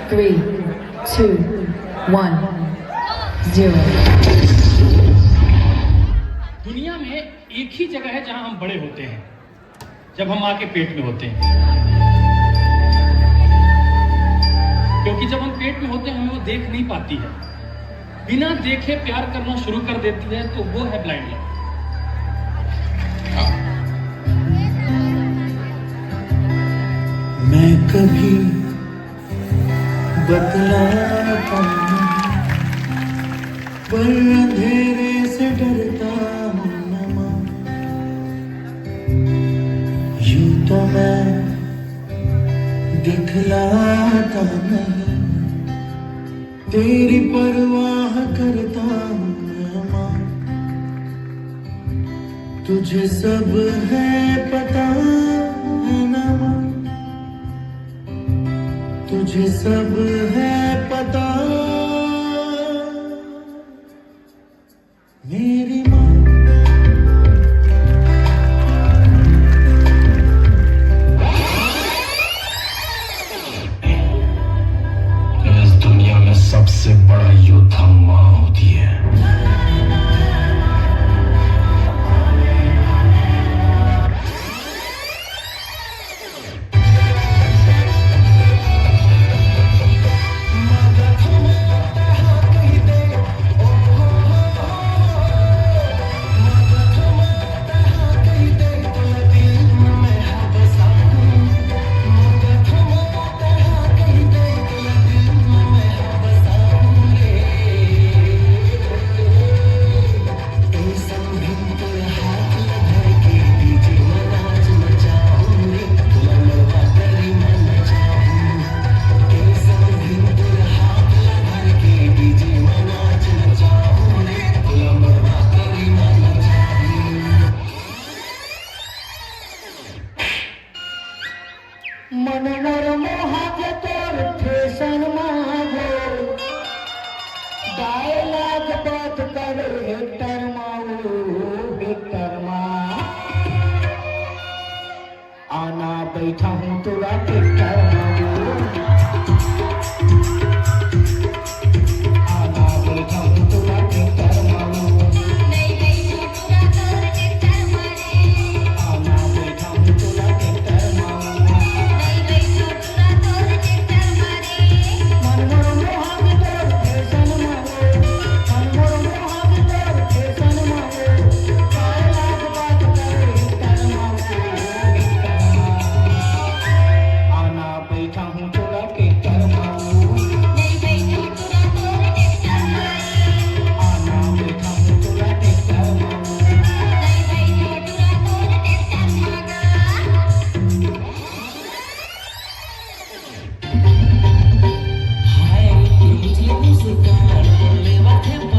3, 2, 1, 0. दुनिया में एक ही जगह है जहां हम बड़े होते हैं, जब हम मां के पेट में होते हैं। क्योंकि जब हम पेट में होते हैं हमें वो देख नहीं पाती है, बिना देखे प्यार करना शुरू कर देती है, तो वो है ब्लाइंड लव। मैं कभी बतलाता नहीं, पर अंधेरे से डरता हूँ न माँ। यूं तो मैं दिखलाता नहीं, तेरी परवाह करता हूँ मैं माँ। तुझे सब है पता है ना माँ, तुझे सब है पता मेरी माँ। इस दुनिया में सबसे बड़ा योद्धा माँ होती है। मनवर मोहाज तोर ठेसन मागो, डायलॉग बात कर हेक्टर माओ हेक्टर माँ। आना बैठा हूँ तुरा हेक्टर माओ, आना बैठा हूँ तुरा हेक्टर माओ, आना बैठा हूँ तुरा हेक्टर माओ। Hai, ini musik kan, lewat tempo.